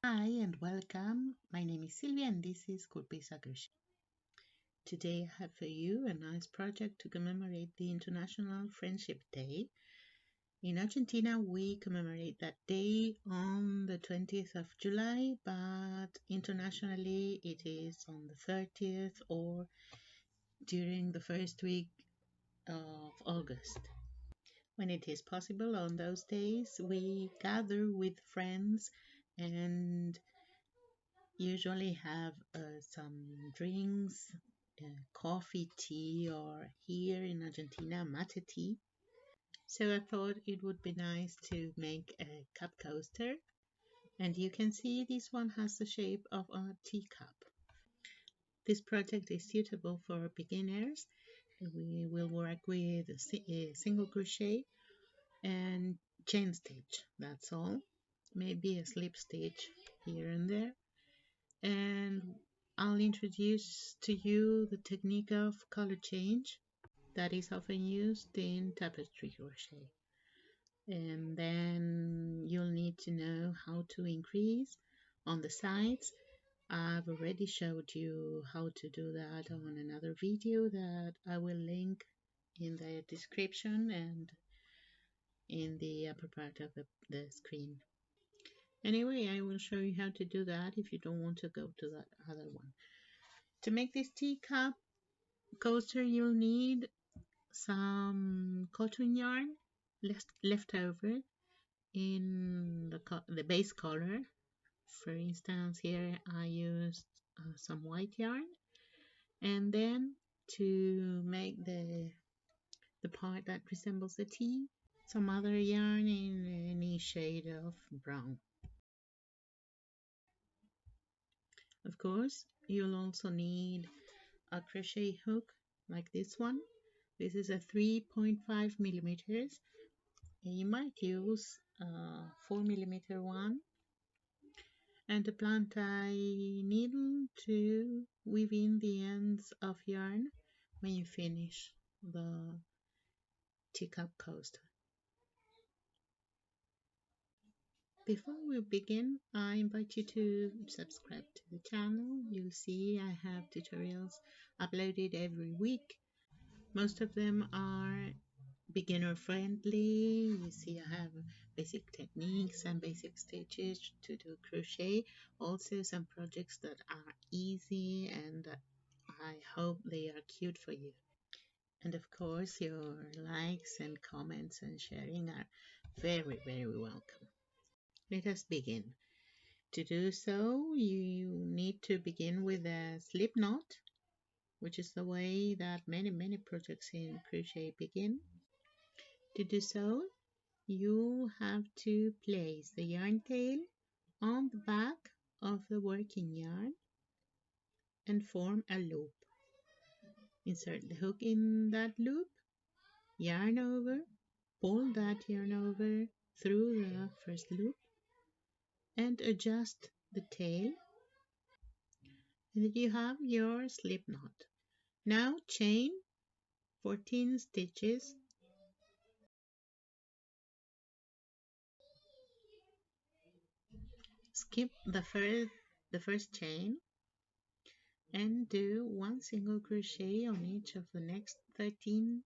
Hi and welcome. My name is Silvia and this is Curupisa Crochet. Today I have for you a nice project to commemorate the International Friendship Day. In Argentina we commemorate that day on the 20th of July, but internationally it is on the 30th or during the first week of August. When it is possible on those days, we gather with friends and usually have some drinks, coffee, tea, or here in Argentina, mate tea. So I thought it would be nice to make a cup coaster. And you can see this one has the shape of a teacup. This project is suitable for beginners. We will work with a single crochet and chain stitch, that's all. Maybe a slip stitch here and there. And I'll introduce to you the technique of color change that is often used in tapestry crochet. And then you'll need to know how to increase on the sides. I've already showed you how to do that on another video that I will link in the description and in the upper part of the screen. Anyway, I will show you how to do that if you don't want to go to that other one. To make this teacup coaster, you'll need some cotton yarn left over in the base color. For instance, here I used some white yarn, and then to make the part that resembles the T, some other yarn in any shade of brown. Of course, you'll also need a crochet hook like this one. This is a 3.5 millimeters. You might use a 4 millimeter one, and a plant eye needle to weave in the ends of yarn when you finish the teacup coaster. Before we begin, I invite you to subscribe to the channel. You'll see I have tutorials uploaded every week. Most of them are beginner friendly. You see I have basic techniques and basic stitches to do crochet. Also some projects that are easy and I hope they are cute for you. And of course your likes and comments and sharing are very welcome. Let us begin. To do so, you need to begin with a slip knot, which is the way that many projects in crochet begin. To do so, you have to place the yarn tail on the back of the working yarn and form a loop. Insert the hook in that loop, yarn over, pull that yarn over through the first loop and adjust the tail, and you have your slip knot. Now chain 14 stitches skip the first chain and do one single crochet on each of the next 13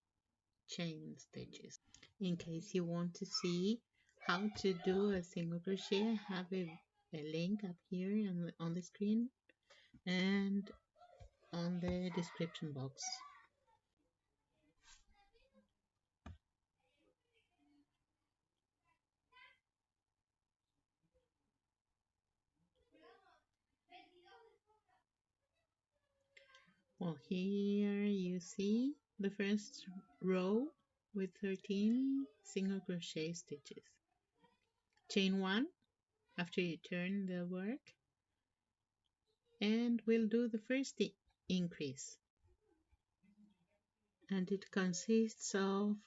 chain stitches. In case you want to see how to do a single crochet, I have a link up here on the screen and on the description box. Well, here you see the first row with 13 single crochet stitches. Chain 1 after you turn the work, and we'll do the first increase, and it consists of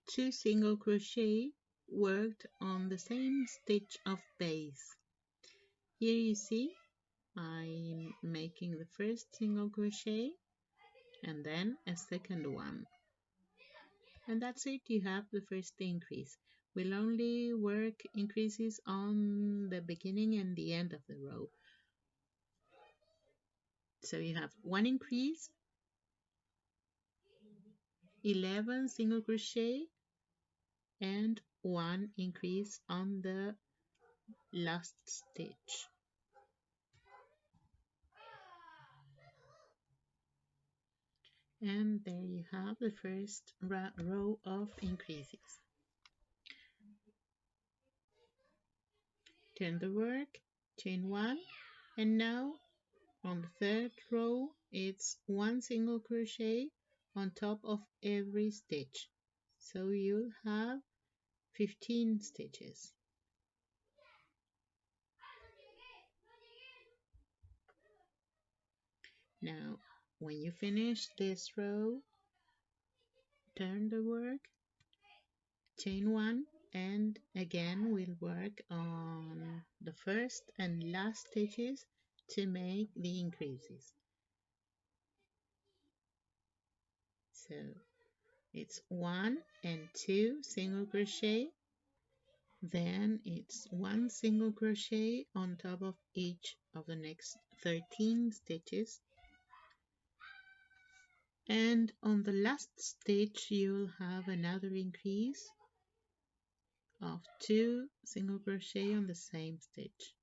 2 single crochet worked on the same stitch of base. Here you see I'm making the first single crochet and then a second one, and that's it. You have the first increase. will only work increases on the beginning and the end of the row. So you have one increase, 11 single crochet, and one increase on the last stitch. And there you have the first row of increases. Turn the work, chain one, and now on the third row it's one single crochet on top of every stitch. So you'll have 15 stitches. Now, when you finish this row, turn the work, chain one, and again we'll work on the first and last stitches to make the increases. So it's 1 and 2 single crochet, then it's 1 single crochet on top of each of the next 13 stitches. And on the last stitch you'll have another increase of 2 single crochet on the same stitch.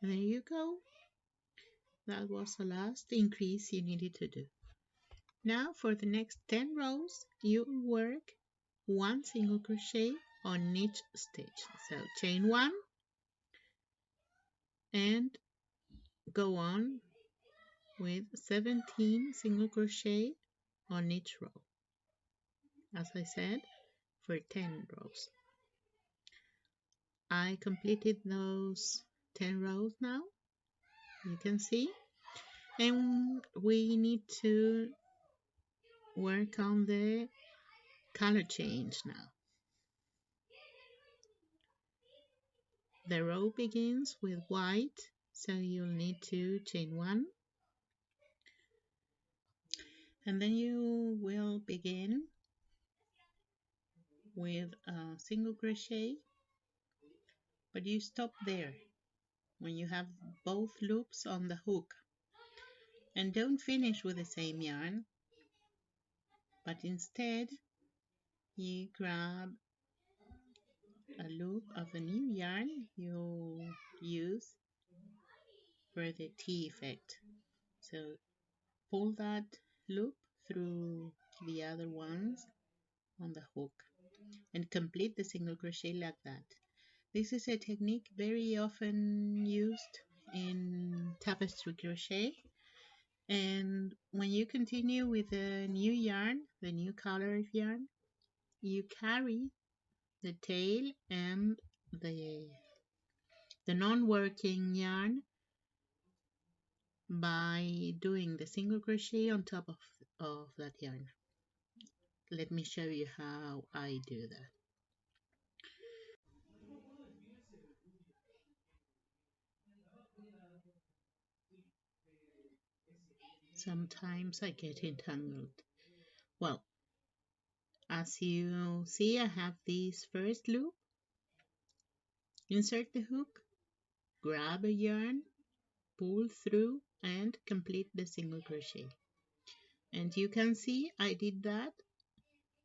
And there you go. That was the last increase you needed to do. Now for the next 10 rows you'll work 1 single crochet on each stitch. So chain 1 and go on with 17 single crochet on each row, as I said, for 10 rows. I completed those 10 rows now, you can see, and we need to work on the color change now. The row begins with white, so you'll need to chain 1, and then you will begin with a single crochet, but you stop there when you have both loops on the hook, and don't finish with the same yarn, but instead you grab a loop of the new yarn you'll use for the T effect. So pull that loop through the other ones on the hook and complete the single crochet like that. This is a technique very often used in tapestry crochet, and when you continue with the new yarn, the new color of yarn, you carry the tail and the non-working yarn by doing the single crochet on top of that yarn. Let me show you how I do that. Sometimes I get entangled. Well, as you see, I have this first loop. Insert the hook, grab a yarn, pull through, and complete the single crochet. And you can see I did that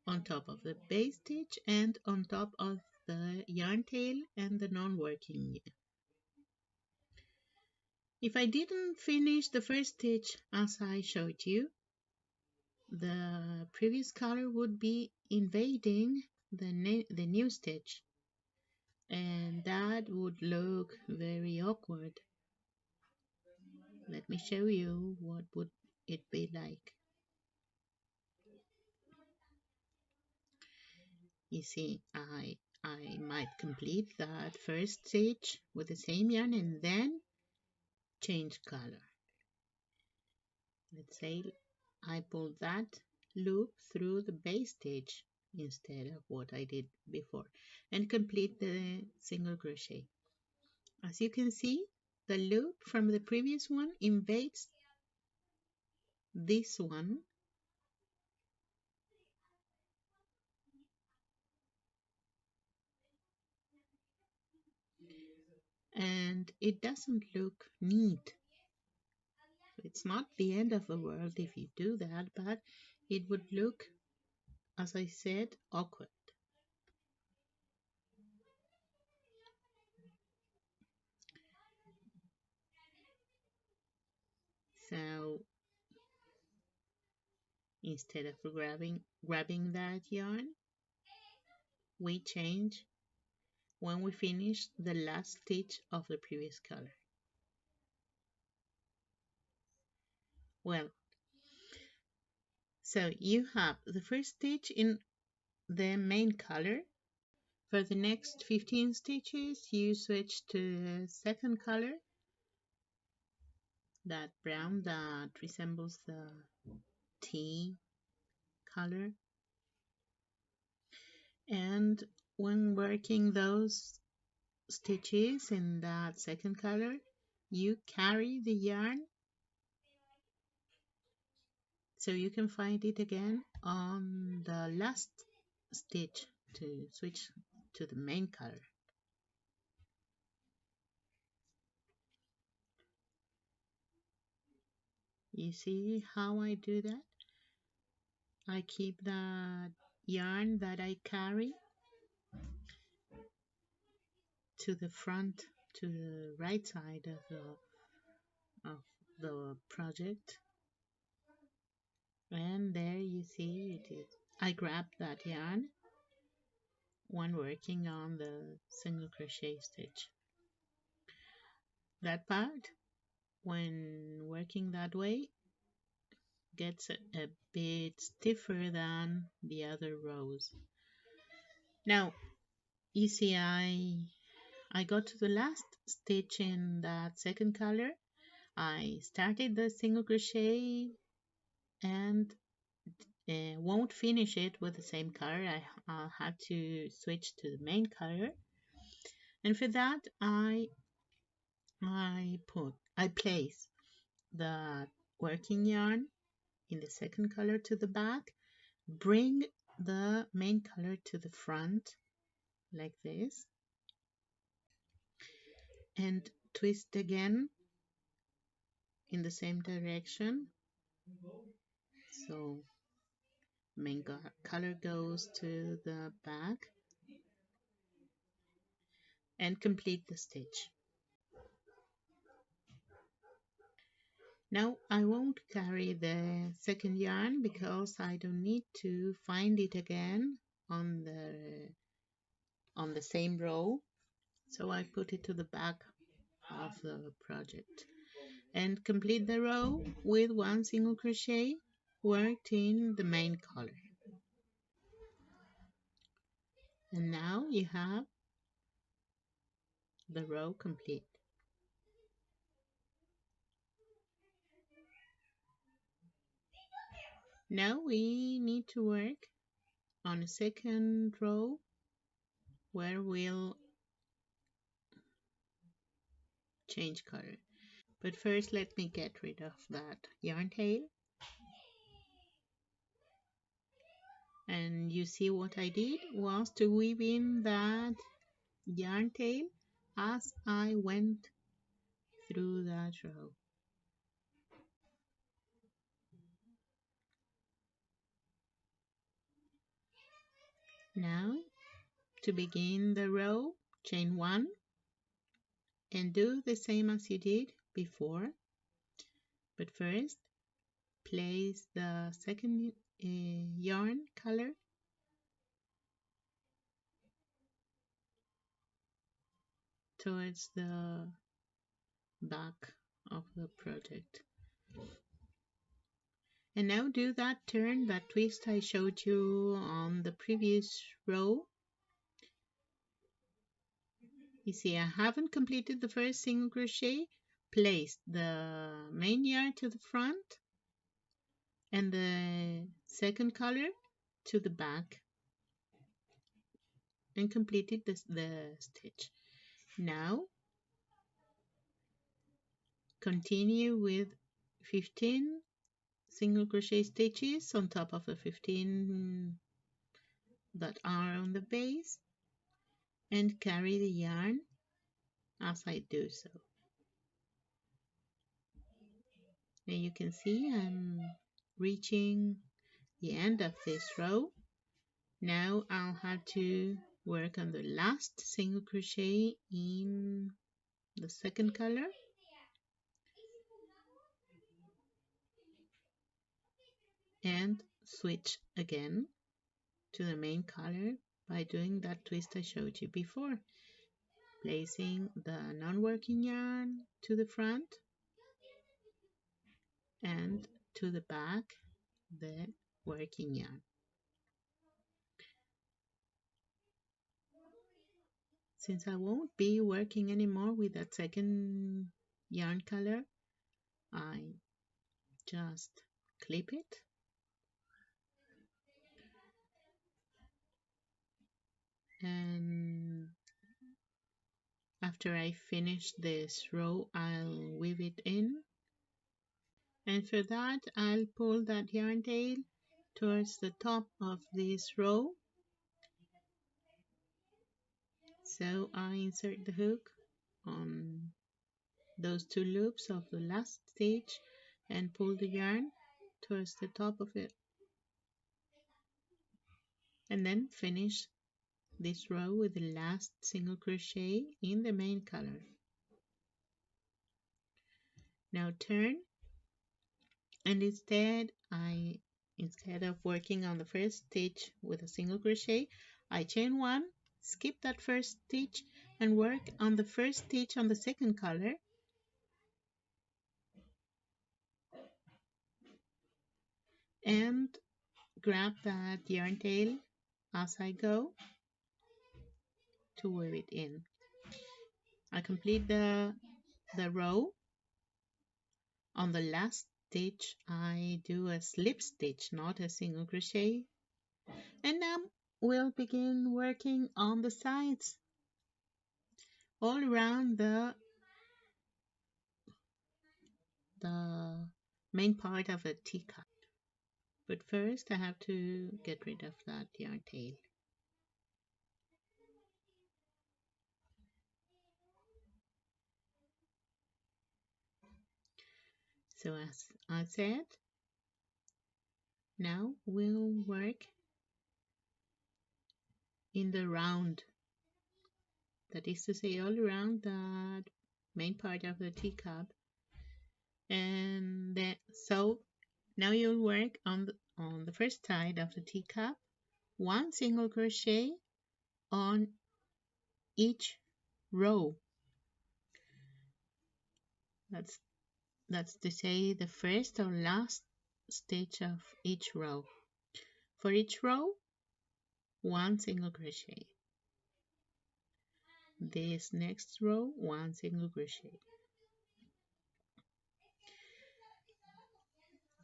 on top of the base stitch and on top of the yarn tail and the non-working yarn. If I didn't finish the first stitch as I showed you, the previous color would be invading the new stitch, and that would look very awkward. Let me show you what would it be like. You see, I might complete that first stitch with the same yarn and then change color. Let's say I pull that loop through the base stitch instead of what I did before and complete the single crochet. As you can see, the loop from the previous one invades this one, . and it doesn't look neat. It's not the end of the world if you do that, but it would look, as I said, awkward. So instead of grabbing that yarn, we change when we finish the last stitch of the previous color. Well, so you have the first stitch in the main color. For the next 15 stitches, you switch to the second color, that brown that resembles the tea color. And when working those stitches in that second color, you carry the yarn so you can find it again on the last stitch to switch to the main color. You see how I do that? I keep the yarn that I carry to the front, to the right side of the project, and there you see it is. I grab that yarn when working on the single crochet stitch. That part, when working that way, gets a bit stiffer than the other rows. Now you see I got to the last stitch in that second color. I started the single crochet and won't finish it with the same color. I'll have to switch to the main color, and for that I place the working yarn in the second color to the back, bring the main color to the front like this, and twist again in the same direction. So main color goes to the back and complete the stitch. Now I won't carry the second yarn because I don't need to find it again on the same row. So I put it to the back of the project and complete the row with one single crochet worked in the main color. And now you have the row complete. Now we need to work on a second row where we'll change color. But first let me get rid of that yarn tail. And you see what I did was to weave in that yarn tail as I went through that row. Now to begin the row, chain 1 and do the same as you did before, but first place the second yarn color towards the back of the project. And now do that turn, that twist I showed you on the previous row. You see I haven't completed the first single crochet. Place the main yarn to the front and the second color to the back and completed the stitch. Now continue with 15 single crochet stitches on top of the 15 that are on the base and carry the yarn as I do so. And you can see I'm reaching the end of this row. Now I'll have to work on the last single crochet in the second color, and switch again to the main color by doing that twist I showed you before, placing the non-working yarn to the front and to the back the working yarn. Since I won't be working anymore with that second yarn color, I just clip it and after I finish this row I'll weave it in, and for that I'll pull that yarn tail towards the top of this row. So I insert the hook on those two loops of the last stitch and pull the yarn towards the top of it, and then finish this row with the last single crochet in the main color. Now turn, and instead of working on the first stitch with a single crochet, I chain one, skip that first stitch and work on the first stitch on the second color, and grab that yarn tail as I go to weave it in. I complete the row. On the last stitch I do a slip stitch, not a single crochet, and now we'll begin working on the sides all around the main part of a teacup. But first I have to get rid of that yarn tail. So as I said, now we'll work in the round, that is to say all around that main part of the teacup, and then so now you'll work on the first side of the teacup, one single crochet on each row. That's to say the first or last stitch of each row. For each row, one single crochet. This next row, one single crochet.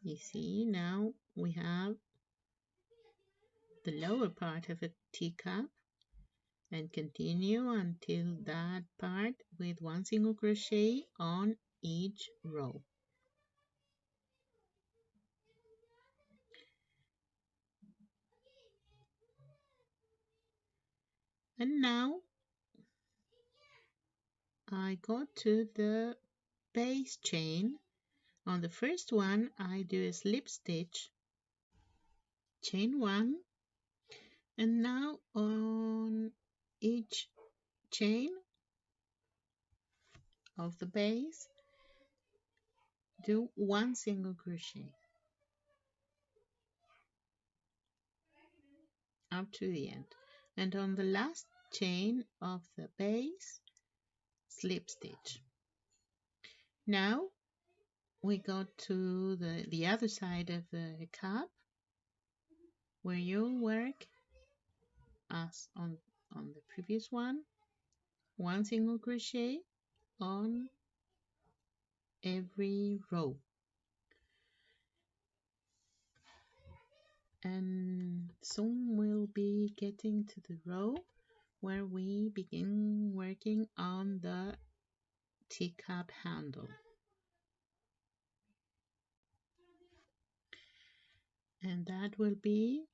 You see, now we have the lower part of a teacup, and continue until that part with one single crochet on each row. And now I go to the base chain. On the first one I do a slip stitch, chain one, and now on each chain of the base do one single crochet up to the end, and on the last chain of the base, slip stitch. Now we go to the other side of the cup, where you'll work as on the previous one single crochet on every row. And soon we'll be getting to the row where we begin working on the teacup handle. And that will be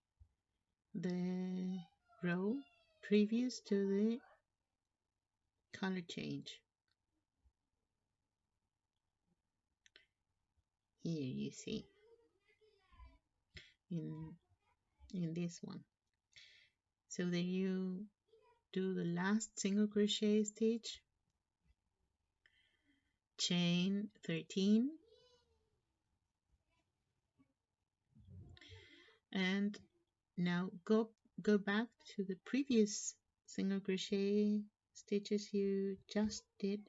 the row previous to the color change. Here you see in this one. So then you do the last single crochet stitch, chain 13, and now go back to the previous single crochet stitches you just did,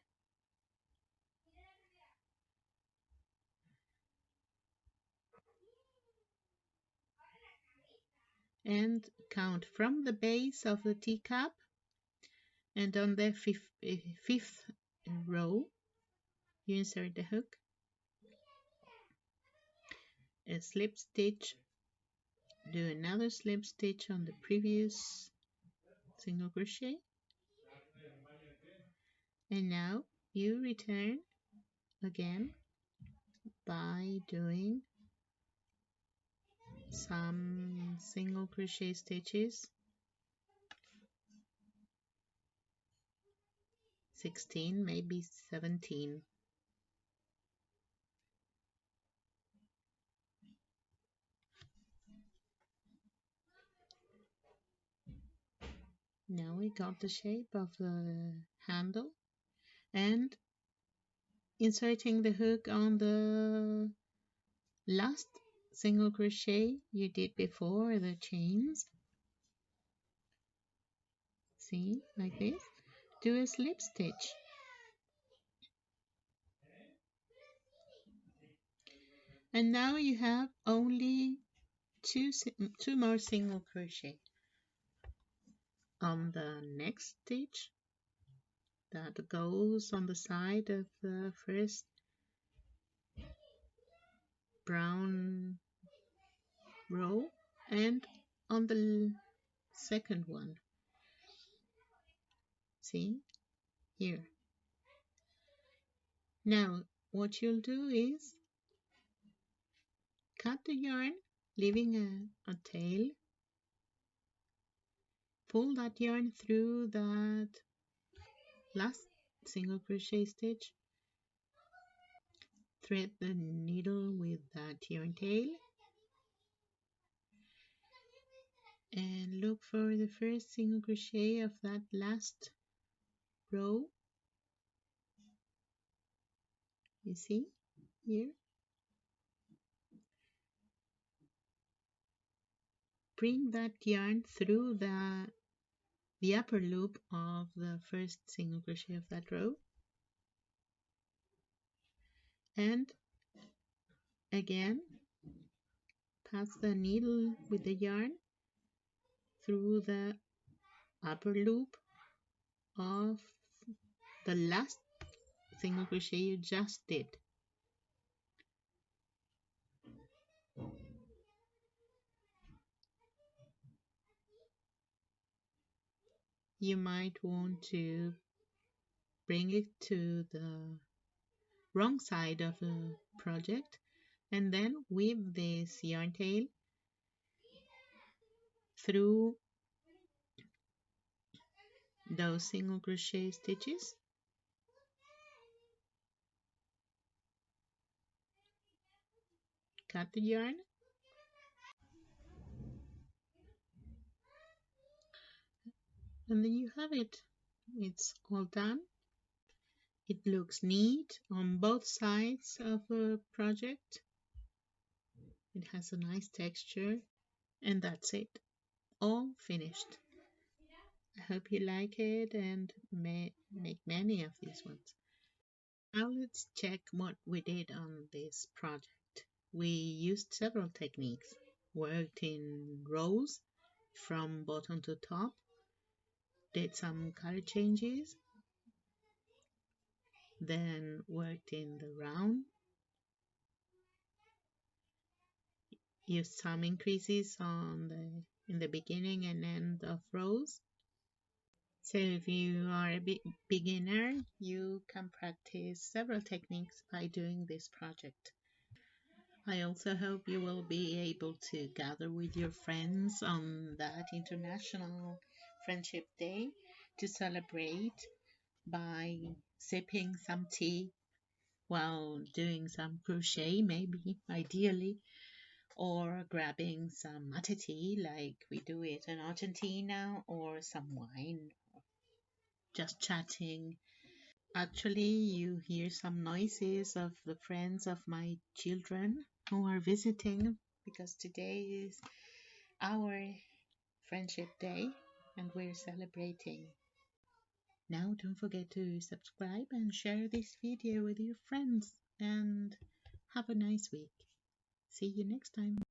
and count from the base of the teacup, and on the fifth row you insert the hook, a slip stitch, do another slip stitch on the previous single crochet, and now you return again by doing some single crochet stitches, 16, maybe 17. Now we got the shape of the handle, and inserting the hook on the last single crochet you did before the chains. See, like this. Do a slip stitch. And now you have only two more single crochet. On the next stitch that goes on the side of the first brown row and on the second one. See, here. Now what you'll do is cut the yarn, leaving a tail, pull that yarn through that last single crochet stitch, thread the needle with that yarn tail, and look for the first single crochet of that last row. You see here? Bring that yarn through the upper loop of the first single crochet of that row, and again pass the needle with the yarn through the upper loop of the last single crochet you just did. You might want to bring it to the wrong side of the project and then weave this yarn tail through those single crochet stitches, cut the yarn, and then you have it. It's all done. It looks neat on both sides of a project. It has a nice texture, and that's it. All finished. I hope you like it and make many of these ones. Now let's check what we did on this project. We used several techniques, worked in rows from bottom to top, did some color changes, then worked in the round, used some increases in the beginning and end of rows. So if you are a beginner, you can practice several techniques by doing this project. I also hope you will be able to gather with your friends on that International Friendship Day to celebrate by sipping some tea while doing some crochet, maybe, ideally, or grabbing some mate tea like we do it in Argentina, or some wine, just chatting. Actually, you hear some noises of the friends of my children who are visiting because today is our Friendship Day and we're celebrating. Now, don't forget to subscribe and share this video with your friends and have a nice week. See you next time.